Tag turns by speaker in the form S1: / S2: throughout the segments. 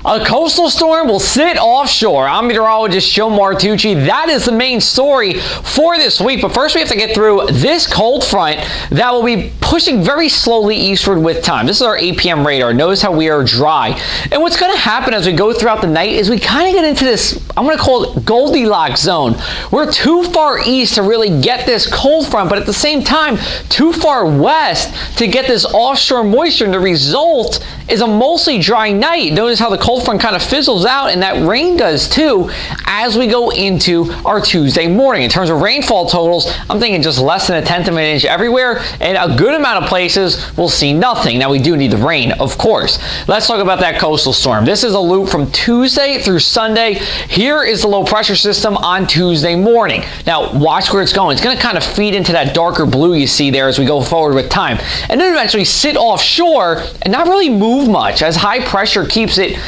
S1: A coastal storm will sit offshore. I'm meteorologist Joe Martucci. That is the main story for this week. But first we have to get through this cold front that will be pushing very slowly eastward with time. This is our 8 p.m. radar. Notice how we are dry. And what's going to happen as we go throughout the night is we kind of get into this, I'm going to call it Goldilocks zone. We're too far east to really get this cold front, but at the same time, too far west to get this offshore moisture. And the result is a mostly dry night. Notice how the cold front kind of fizzles out, and that rain does too as we go into our Tuesday morning. In terms of rainfall totals, I'm thinking just less than a tenth of an inch everywhere, and a good amount of places will see nothing. Now we do need the rain, of course. Let's talk about that coastal storm. This is a loop from Tuesday through Sunday. Here is the low pressure system on Tuesday morning. Now watch where it's going. It's going to kind of feed into that darker blue you see there as we go forward with time, and then eventually sit offshore and not really move much as high pressure keeps it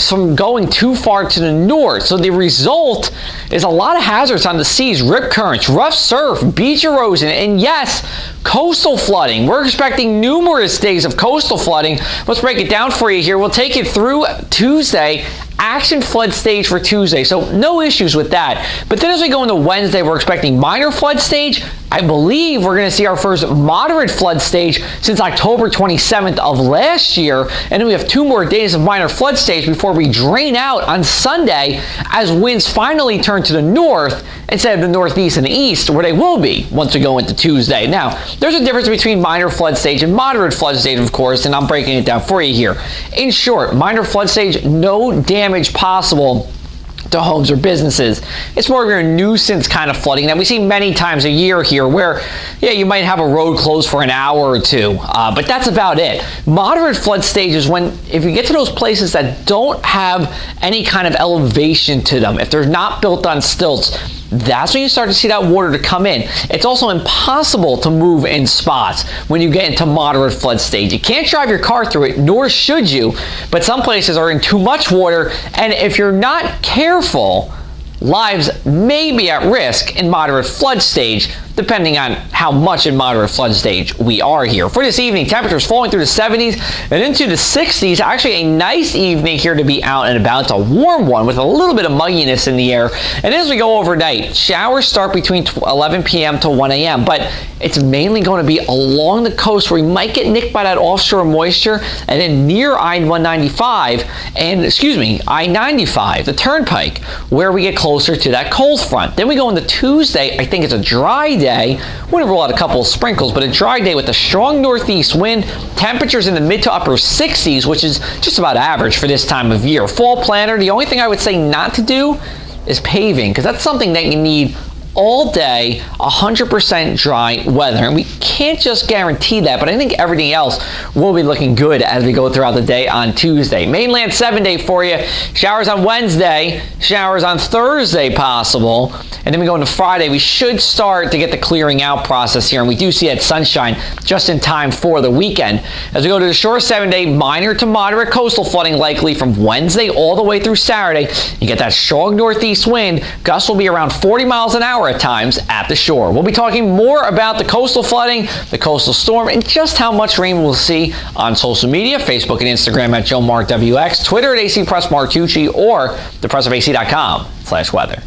S1: from going too far to the north. So the result is a lot of hazards on the seas: rip currents, rough surf, beach erosion, and yes, coastal flooding. We're expecting numerous days of coastal flooding. Let's break it down for you here. We'll take it through Tuesday. Action flood stage for Tuesday, so no issues with that. But then as we go into Wednesday, we're expecting minor flood stage. I believe we're going to see our first moderate flood stage since October 27th of last year. And then we have 2 more days of minor flood stage before we drain out on Sunday as winds finally turn to the north instead of the northeast and the east, where they will be once we go into Tuesday. Now, there's a difference between minor flood stage and moderate flood stage, of course, and I'm breaking it down for you here. In short, minor flood stage, no damage possible to homes or businesses. It's more of your nuisance kind of flooding that we see many times a year here, where you might have a road closed for an hour or two, but that's about it. Moderate flood stage is when, if you get to those places that don't have any kind of elevation to them, if they're not built on stilts, that's when you start to see that water to come in. It's also impossible to move in spots when you get into moderate flood stage. You can't drive your car through it, nor should you, but some places are in too much water, and if you're not careful, lives may be at risk in moderate flood stage, depending on how much in moderate flood stage we are here. For this evening, temperatures falling through the 70s and into the 60s. Actually a nice evening here to be out and about. It's a warm one with a little bit of mugginess in the air. And as we go overnight, showers start between 11 p.m. to 1 a.m. But it's mainly going to be along the coast where we might get nicked by that offshore moisture, and then near I-195 and, I-95, the turnpike, where we get closer to that cold front. Then we go into Tuesday. I think it's a dry day. We're going to roll out a couple of sprinkles, but a dry day with a strong northeast wind. Temperatures in the mid to upper 60s, which is just about average for this time of year. Fall planter, the only thing I would say not to do is paving, because that's something that you need all day, 100% dry weather. And we can't just guarantee that, but I think everything else will be looking good as we go throughout the day on Tuesday. Mainland 7-day for you. Showers on Wednesday, showers on Thursday possible. And then we go into Friday. We should start to get the clearing out process here, and we do see that sunshine just in time for the weekend. As we go to the shore, 7-day, minor to moderate coastal flooding likely from Wednesday all the way through Saturday. You get that strong northeast wind. Gusts will be around 40 miles an hour at times at the shore. We'll be talking more about the coastal flooding, the coastal storm, and just how much rain we'll see on social media, Facebook and Instagram at JoeMarkWX, Twitter at ACPressMartucci, or thepressafac.com/weather.